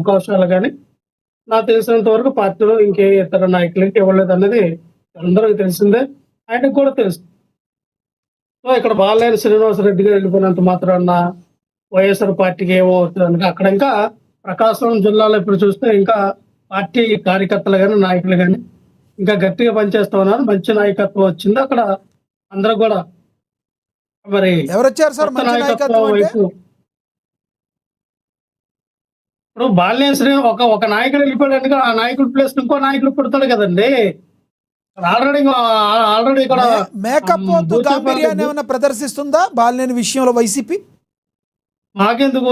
అవకాశాలు గాని, నాకు తెలిసినంత వరకు పార్టీలో ఇంకే ఇతర నాయకులకి ఇవ్వలేదన్నది అందరికి తెలిసిందే. ఆయనకు కూడా తెలుసు. సో, ఇక్కడ బాలినేని శ్రీనివాసరెడ్డి గారు వెళ్ళిపోయినంత మాత్రాన వైఎస్ఆర్ పార్టీకి ఏమవుతుందని అక్కడ ఇంకా ప్రకాశం జిల్లాలో ఇప్పుడు చూస్తే ఇంకా పార్టీ కార్యకర్తలు గాని, నాయకులు గాని ఇంకా గట్టిగా పనిచేస్తా ఉన్నారు. మంచి నాయకత్వం వచ్చింది. అక్కడ అందరూ కూడా మరి ఎవరొచ్చారు సార్ కొత్త మంచి నాయకత్వం నాయకత్వం అంటే? వైపు ఇప్పుడు బాలినేని శ్రీ ఒక నాయకుడు వెళ్ళిపోయాడు, ఆ నాయకుడి ప్లేస్ ఇంకో నాయకుడు పుడతాడు కదండి. ఆల్రెడీ ఇక్కడ మేకప్ వద్దు గాంభీర్యాన్ని ఏమైనా ప్రదర్శిస్తుందా బాలినేని విషయంలో వైసీపీ? మాకెందుకు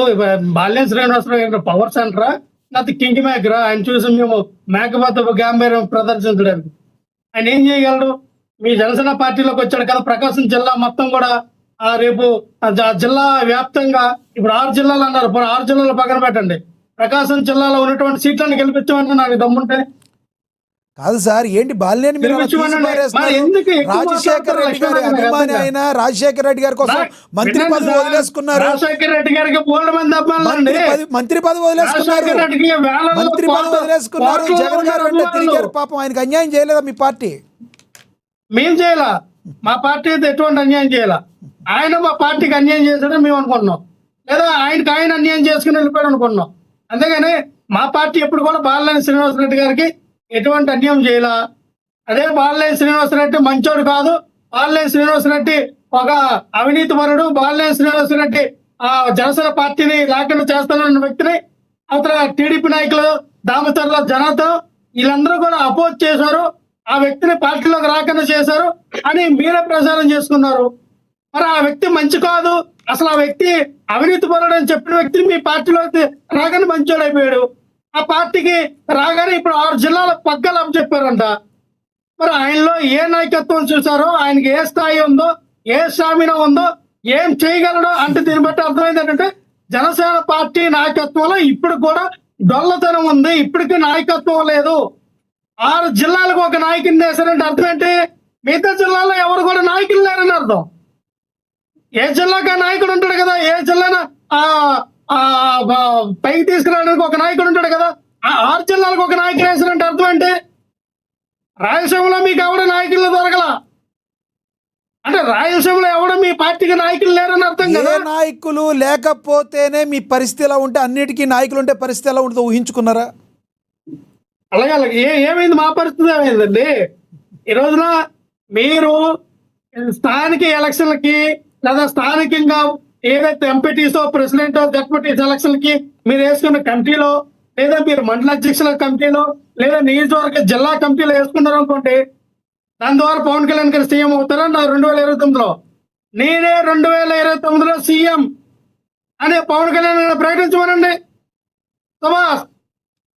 బాలినేని శ్రీనివాసరావు గారు పవర్ సెంటరా లేకపోతే కింగ్ మేకరా? ఆయన చూసి మేము మేకపోతే గాంభీర్యం ప్రదర్శించడానికి ఆయన ఏం చేయగలడు? మీ జనసేన పార్టీలోకి వచ్చాడు కదా, ప్రకాశం జిల్లా మొత్తం కూడా రేపు జిల్లా వ్యాప్తంగా ఇప్పుడు 6 జిల్లాలు అన్నారు. 6 జిల్లాలు పక్కన పెట్టండి, ప్రకాశం జిల్లాలో ఉన్నటువంటి సీట్లను గెలిపించమంటే నాకు దమ్ముంటే కాదు సార్, ఏంటి బాలినేని మీరు అలా తీసి పారేస్తున్నారు? రాజశేఖర రెడ్డి గారి అభిమాని అయిన రాజశేఖర రెడ్డి గారి కోసం మంత్రి పదవి వదిలేసుకున్నారు. రాజశేఖర రెడ్డి గారికి బోల్డ్ మంది మంత్రి పదవి వదిలేసుకున్నారు. మంత్రి పదవి వదిలేసుకున్నారు. జగన్ గారు అంటే తిరిగారు. పాపం ఆయనకి అన్యాయం చేయలేదా మీ పార్టీ? మేం చేయాలా? మా పార్టీ అయితే ఎటువంటి అన్యాయం చేయాలా? ఆయన మా పార్టీకి అన్యాయం చేశాడని మేము అనుకున్నాం, లేదా ఆయనకి ఆయన అన్యాయం చేసుకుని వెళ్ళిపోయాడు అనుకున్నాం. అంతేగాని మా పార్టీ ఎప్పుడు కూడా బాలినేని శ్రీనివాసరెడ్డి గారికి ఎటువంటి అన్యాయం చేయాల. అదే బాలినేని శ్రీనివాసరెడ్డి మంచోడు కాదు, బాలినేని శ్రీనివాసరెడ్డి ఒక అవినీతి పరుడు, బాలినేని శ్రీనివాసరెడ్డి జనసేన పార్టీని లేకుండా చేస్తానన్న వ్యక్తిని అవతల టీడీపీ నాయకులు దామచర్ల జనార్దన్ వీళ్ళందరూ కూడా అపోజ్ చేశారు. ఆ వ్యక్తిని పార్టీలోకి రాకుండా చేశారు అని మీరే ప్రచారం చేసుకున్నారు. మరి ఆ వ్యక్తి మంచి కాదు, అసలు ఆ వ్యక్తి అవినీతి పరుడు అని చెప్పిన వ్యక్తిని మీ పార్టీలోకి రాగానే మంచోడు అయిపోయాడు. ఆ పార్టీకి రాగానే ఇప్పుడు 6 జిల్లాలకు పగ్గాలు అప్పచెప్పారంట. మరి ఆయనలో ఏ నాయకత్వం చూసారో, ఆయనకి ఏ స్థాయి ఉందో, ఏ స్టామినా ఉందో, ఏం చేయగలడో అంటే దీన్ని బట్టి అర్థమైంది ఏంటంటే జనసేన పార్టీ నాయకత్వంలో ఇప్పుడు కూడా డొల్లతనం ఉంది. ఇప్పటికీ నాయకత్వం లేదు. 6 జిల్లాలకు ఒక నాయకుని వేశారంటే అర్థం ఏంటి? మిగతా జిల్లాలో ఎవరు కూడా నాయకులు లేరని అర్థం. ఏ జిల్లాకి నాయకుడు ఉంటాడు కదా, ఏ జిల్లా పైకి తీసుకురావడానికి ఒక నాయకుడు ఉంటాడు కదా. 6 జిల్లాలకు ఒక నాయకుడు వేశారంటే అర్థం ఏంటి? రాయలసీమలో మీకు ఎవడ నాయకులు దొరకల అంటే రాయలసీమలో ఎవడ మీ పార్టీకి నాయకులు లేరని అర్థం కదా. నాయకులు లేకపోతేనే మీ పరిస్థితి ఎలా ఉంటే అన్నిటికీ నాయకులు ఉంటే పరిస్థితి ఎలా ఉంటుందో ఊహించుకున్నారా? అలాగే ఏమైంది? మా పరిస్థితి ఏమైందండి? ఈ రోజున మీరు స్థానిక ఎలక్షన్లకి లేదా స్థానికంగా ఏదైతే ఎంపీటీసో ప్రెసిడెంటో డెప్యూటీస్ ఎలక్షన్లకి మీరు వేసుకున్న కమిటీలో, లేదా మీరు మండల అధ్యక్షుల కమిటీలో, లేదా నియోజకవర్గ జిల్లా కమిటీలో వేసుకున్నారు అనుకోండి, దాని ద్వారా పవన్ కళ్యాణ్ గారు సీఎం అవుతారా? 2029లో నేనే 2029లో సీఎం అనే పవన్ కళ్యాణ్ గారు ప్రకటించమనండి. సమాస్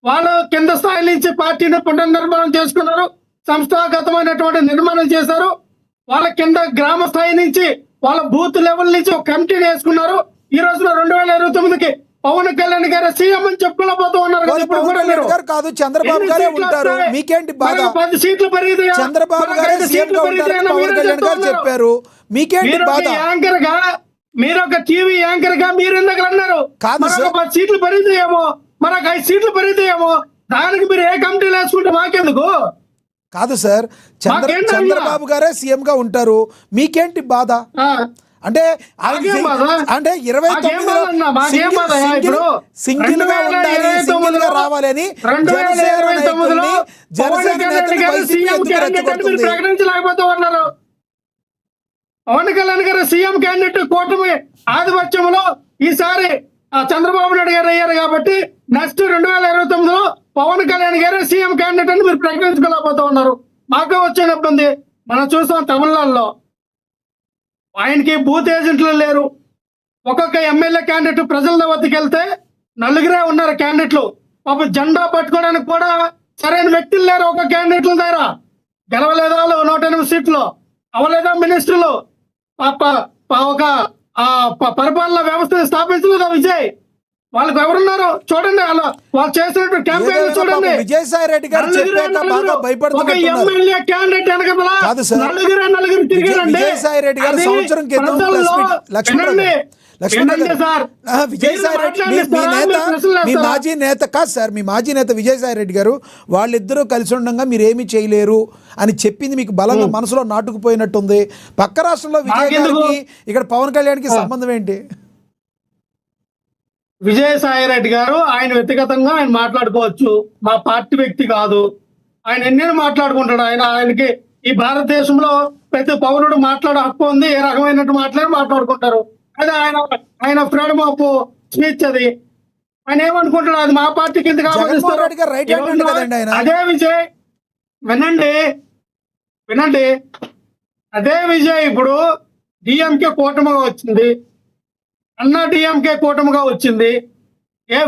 వాళ్ళు కింద స్థాయి నుంచి పార్టీని పునర్నిర్మాణం చేసుకున్నారు, సంస్థాగతమైనటువంటి నిర్మాణం చేశారు. వాళ్ళ కింద గ్రామ స్థాయి నుంచి వాళ్ళ బూత్ లెవెల్ నుంచి ఒక కమిటీని వేసుకున్నారు. ఈ రోజున 2029కి పవన్ కళ్యాణ్ గారు సీఎం అని చెప్పుకోలేకపోతూ ఉన్నారు. కాదు, చంద్రబాబు గారే ఉంటారు, మీకేంటి బాధ? 10 సీట్లు పెరిగితే చంద్రబాబు గారే సీఎం గా ఉంటారని పవన్ కళ్యాణ్ గారు చెప్పారు, మీకేంటి బాధ? యాంకర్ గా మీరు ఒక టీవీ యాంకర్ గా మీరు ఎందుకు అన్నారు? కాదు, 10 సీట్లు పెరిగితేయేమో, మనకు 5 సీట్లు పెరిగితేయేమో, దానికి మీరు ఏ కమిటీలు వేసుకుంటే మాకెందుకు? కాదు సార్, చంద్రబాబు గారే సీఎం గా ఉంటారు, మీకేంటి బాధ? అంటే 29 సింగిల్ గా ఉండాలి, సింగిల్ గా రావాలని ప్రకటించలేకపోతూ ఉన్నారు. పవన్ కళ్యాణ్ గారు సీఎం క్యాండిడేట్ కూటమి ఆధిపత్యంలో ఈసారి చంద్రబాబు నాయుడు గారు అయ్యారు కాబట్టి నెక్స్ట్ 2029లో పవన్ కళ్యాణ్ గారు సీఎం క్యాండిడేట్ అని మీరు ప్రకటించుకోలేకపోతూ ఉన్నారు. మాకు వచ్చే ఇబ్బంది మనం చూసాం. తమిళనాడులో ఆయనకి బూత్ ఏజెంట్లు లేరు. ఒక్కొక్క ఎమ్మెల్యే క్యాండిడేట్ ప్రజల వద్దకు వెళ్తే 4 ఉన్నారు క్యాండిడేట్లు. పాప జెండా పట్టుకోవడానికి కూడా సరైన వ్యక్తులు లేరు. ఒక క్యాండిడేట్ల దగ్గర గెలవలేదా 108 సీట్లు, అవలేదా మినిస్టర్లు, ఒక పరిపాలన వ్యవస్థను స్థాపించలేదా విజయ్? వాళ్ళకి ఎవరున్నారు చూడండి, వాళ్ళు చేసినట్టు క్యాంపెయిన్ చూడండి. విజయసాయి రెడ్డి గారు ఒక ఎమ్మెల్యే క్యాండిడేట్ వెనకాల 4 తిరిగారండి. లక్ష్మణ్ ఏంటంటే సార్, విజయసాయి మీరు రెడ్డి మీ మాట్లాడిస్తారా? నేత, మీరు ప్రశ్నలు మీ వేస్తారా? మాజీ నేత కాదు సార్, మీ మాజీ నేత విజయసాయి రెడ్డి గారు వాళ్ళిద్దరూ కలిసి ఉండగా మీరు ఏమీ చేయలేరు అని చెప్పింది మీకు బలంగా మనసులో నాటుకుపోయినట్టుంది. పక్క రాష్ట్రంలో విజయ్ మాకెందుకు? గారికి ఇక్కడ పవన్ కళ్యాణ్కి సంబంధం ఏంటి? విజయసాయి రెడ్డి గారు ఆయన వ్యక్తిగతంగా ఆయన మాట్లాడుకోవచ్చు, మా పార్టీ వ్యక్తి కాదు. ఆయన ఎన్నైనా మాట్లాడుకుంటాడు. ఆయనకి ఈ భారతదేశంలో ప్రతి పౌరుడు మాట్లాడే హక్కు ఉంది. ఏ రకమైనట్టు మాట్లాడుకుంటారు. అదే ఆయన ఫ్రీడమ్ ఆఫ్ స్పీచ్. అది ఆయన ఏమనుకుంటాడు, అది మా పార్టీ కింద జగన్మోహన్ రెడ్డి గారు రైట్ హ్యాండ్ కదండి ఆయన. అదే విజయ్ వినండి, అదే విజయ్ ఇప్పుడు డిఎంకే కూటమిగా వచ్చింది, అన్నా డిఎంకే కూటమిగా వచ్చింది.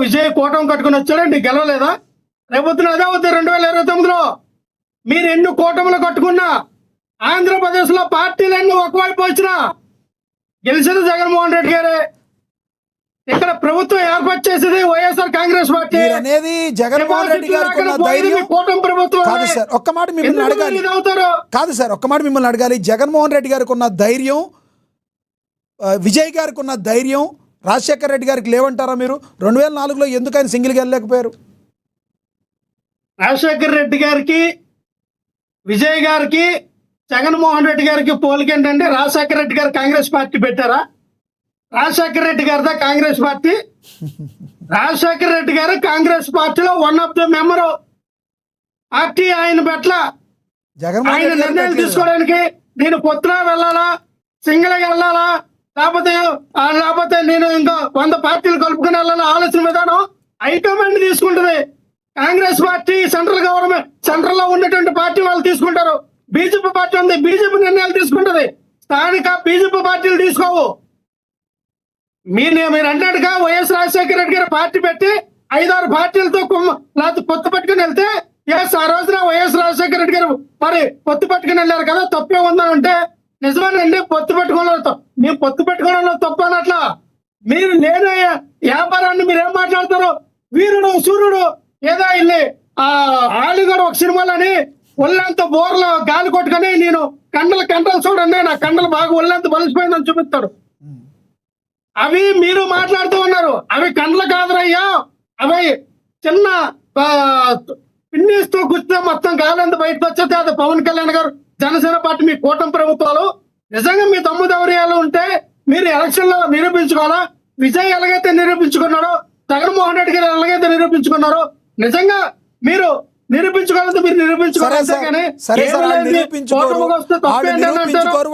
విజయ్ కూటమి కట్టుకుని వచ్చాడండి, గెలవలేదా? రేపొద్దున అదే అవుతుంది 2029లో. మీరు ఎన్ని కూటములు కట్టుకున్నా, ఆంధ్రప్రదేశ్ లో పార్టీలన్నీ ఒకవైపు వచ్చినా గెలిచింది జగన్మోహన్ రెడ్డి గారే. ఇక్కడ ప్రభుత్వం ఏర్పాటు చేసేది వైఎస్ఆర్ కాంగ్రెస్ పార్టీ అనేది. జగన్మోహన్ రెడ్డి గారికి ఉన్న ధైర్యం కూటమి ప్రభుత్వం కాదు సార్. ఒక్క మాట మిమ్మల్ని అడగాలి. కాదు సార్, ఒక్క మాట మిమ్మల్ని అడగాలి. జగన్మోహన్ రెడ్డి గారికి ఉన్న ధైర్యం, విజయ్ గారికి ఉన్న ధైర్యం రాజశేఖర రెడ్డి గారికి లేవంటారా మీరు? 2004లో ఎందుకు ఆయన సింగిల్గా వెళ్ళలేకపోయారు? రాజశేఖర రెడ్డి గారికి, విజయ్ గారికి, జగన్మోహన్ రెడ్డి గారికి పోలిక ఏంటంటే, రాజశేఖర రెడ్డి గారు కాంగ్రెస్ పార్టీ పెట్టారా? రాజశేఖర రెడ్డి గారిదా కాంగ్రెస్ పార్టీ? రాజశేఖర రెడ్డి గారు కాంగ్రెస్ పార్టీలో one of the member. Party ఆయన పట్ల ఆయన నిర్ణయం తీసుకోవడానికి నేను పొత్తున వెళ్ళాలా, సింగిల్ గా వెళ్ళాలా, లేకపోతే నేను ఇంకా 100 పార్టీలు కలుపుకుని వెళ్ళాలా ఆలోచన విధానం హైకమాండ్ తీసుకుంటుంది. Congress party central government, central లో ఉన్నటువంటి పార్టీ వాళ్ళు తీసుకుంటారు. బీజేపీ పార్టీ ఉంది, బీజేపీ నిర్ణయాలు తీసుకుంటది. స్థానిక బీజేపీ పార్టీలు తీసుకోవు. మీరు అన్నట్టుగా వైఎస్ రాజశేఖర రెడ్డి గారు పార్టీ పెట్టి 5-6 పార్టీలతో లేకపోతే పొత్తు పట్టుకుని వెళ్తే, ఆ రోజున వైఎస్ రాజశేఖర రెడ్డి గారు మరి పొత్తు పట్టుకుని వెళ్ళారు కదా, తప్పే ఉందంటే నిజమేనండి. పొత్తు పెట్టుకోవడంలో మేము పొత్తు పెట్టుకోవడంలో తప్పు అన్నట్లా. మీరు లేని వ్యాపారాన్ని మీరు ఏం మాట్లాడతారు? వీరుడు సూర్యుడు ఏదో ఇల్లి ఆలిగారు ఒక సినిమాలని ఒళ్ళంత బోర్లో గాలి కొట్టుకొని నేను కండలు చూడండి, నా కండలు బాగా ఒళ్ళంత బలిసిపోయిందని చూపిస్తాడు. అవి మీరు మాట్లాడుతూ ఉన్నారు. అవి కండ్లు కాదురయ్యా, అవి చిన్న పిన్నిస్తూ గుర్తు మొత్తం గాలంత బయటకు వచ్చేది. అది పవన్ కళ్యాణ్ గారు, జనసేన పార్టీ, మీ కూటమి ప్రభుత్వాలు నిజంగా మీ దమ్ముదౌర్యాలు ఉంటే మీరు ఎలక్షన్ లో నిరూపించుకోవాలా. విజయ్ ఎలాగైతే నిరూపించుకున్నాడో, జగన్మోహన్ రెడ్డి గారు ఎలాగైతే నిరూపించుకున్నారో, నిజంగా మీరు నిరూపించుకోవాలంటే మీరు నిరూపించుకోవాలి.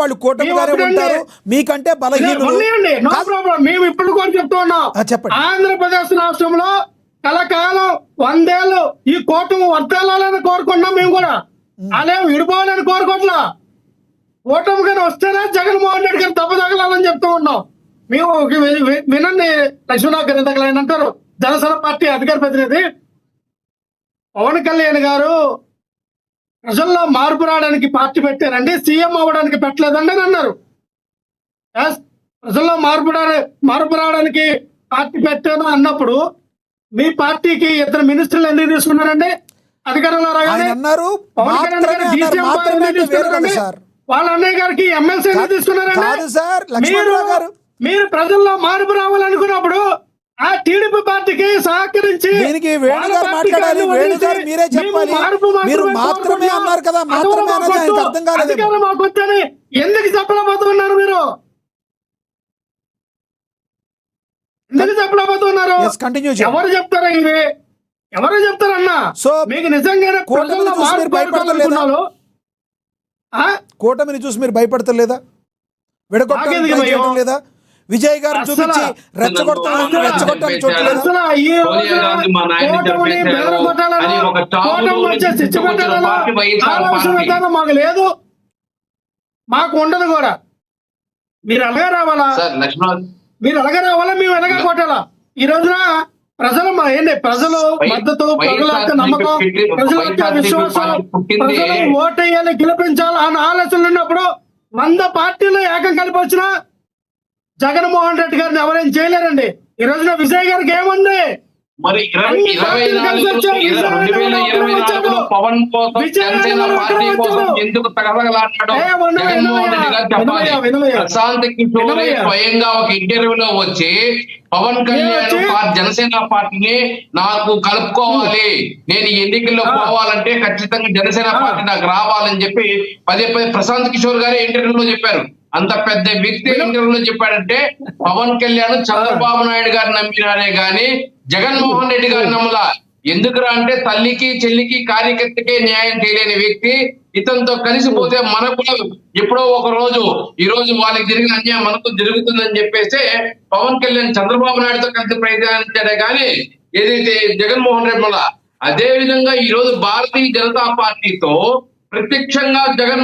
వాళ్ళు కూటమిగానే ఉంటారు, మీకంటే బలహీనులు. No problem. మేము ఇప్పుడు కూడా చెప్తూ ఉన్నాం, ఆంధ్రప్రదేశ్ రాష్ట్రంలో కలకాలం 100 ఏళ్ళు ఈ కూటమి వర్తాలని కోరుకున్నాం. మేము కూడా అలాగే విడిపోవాలని కోరుకోవట్లా. కూటమిగానే వస్తేనే జగన్మోహన్ రెడ్డి గారు దెబ్బ తగలాలని చెప్తూ ఉన్నాం. మేము వినండి, లక్ష్మణరావు గారు ఇంతకలు ఆయన అంటారు, జనసేన పార్టీ అధికార ప్రతినిధి పవన్ కళ్యాణ్ గారు ప్రజల్లో మార్పు రావడానికి పార్టీ పెట్టారండి, సీఎం అవ్వడానికి పెట్టలేదండి అని అన్నారు. ప్రజల్లో మార్పు రావడానికి పార్టీ పెట్టాను అన్నప్పుడు మీ పార్టీకి 2 మినిస్టర్లు ఎందుకు తీసుకున్నారండి? అధికారంలో రాగానే పవన్ కళ్యాణ్ గారు డీసీఎం తీసుకున్నారండి, వాళ్ళ అన్నయ్య గారికి ఎమ్మెల్సీ ఎందుకు తీసుకున్నారండి? మీరు ప్రజల్లో మార్పు రావాలనుకున్నప్పుడు ఆ టీడీపీ పార్టీకి సహకరించి దీనికి వేణుగారు మాట్లాడాలి. వేణుగారు మీరే చెప్పాలి. మీరు మాత్రమే అన్నారు కదా, మాత్రమే అనేది ఆయనకు అర్థం కాలేదు. మాకు వచ్చని ఎందుకు చెప్పలేకపోతున్నారు? మీరు ఎందుకు చెప్పలేకపోతున్నారు? ఎవరు చెప్తారా? ఇది ఎవరు చెప్తారన్నా? సో మీకు నిజంగానే కూటమిని చూసి మీరు భయపడతలేదా? విడగొట్టడం లేదా? విజయ్ గారు చూపించి రెచ్చగొట్టాలని చూడలేదు. మాకు లేదు, మాకు ఉండదు కూడా. మీరు అలాగే రావాలా, మేము ఎలాగా కొట్టాలా? ఈ రోజున ప్రజలు ప్రజలు మద్దతు, ప్రజల యొక్క నమ్మకం, ప్రజల యొక్క విశ్వాసం, ప్రజలు ఓటేయాలి, గెలిపించాలి అన్న ఆలోచనలు ఉన్నప్పుడు 100 పార్టీలు ఏకం కలిపి వచ్చినా జగన్మోహన్ రెడ్డి గారిని ఎవరైనా చేయలేరండి. ఈ రోజున విజయ్ గారికి ఏముంది? మరి అన్ని పార్టీలు కలిసి వచ్చారు. 2024లో పవన్ కోసం జనసేన పార్టీ కోసం ఎందుకు తగలగలాడినాడో జగన్మోహన్ రెడ్డి గారు చెప్పాలి. ప్రశాంత్ కిషోర్ స్వయంగా ఒక ఇంటర్వ్యూలో వచ్చి పవన్ కళ్యాణ్ జనసేన పార్టీని నాకు కలుపుకోవాలి, నేను ఎన్నికల్లో పోవాలంటే ఖచ్చితంగా జనసేన పార్టీ నాకు రావాలని చెప్పి పదే ప్రశాంత్ కిషోర్ గారే ఇంటర్వ్యూలో చెప్పారు. అంత పెద్ద వ్యక్తి ఇంటర్వ్యూలో చెప్పాడంటే పవన్ కళ్యాణ్ చంద్రబాబు నాయుడు గారు నమ్మినారే గాని జగన్మోహన్ రెడ్డి గారు నమ్మలా. ఎందుకురా అంటే తల్లికి చెల్లికి కార్యకర్తకే న్యాయం చేయలేని వ్యక్తి ఇతనితో కలిసిపోతే మనకు ఎప్పుడో ఒక రోజు ఈ రోజు వాళ్ళకి జరిగిన అన్యాయం మనకు జరుగుతుందని చెప్పేసి పవన్ కళ్యాణ్ చంద్రబాబు నాయుడుతో కలిసి ప్రయత్నించాడే కానీ ఏదైతే జగన్మోహన్ రెడ్డి వల్ల. అదే విధంగా ఈ రోజు భారతీయ జనతా పార్టీతో ప్రత్యక్షంగా జగన్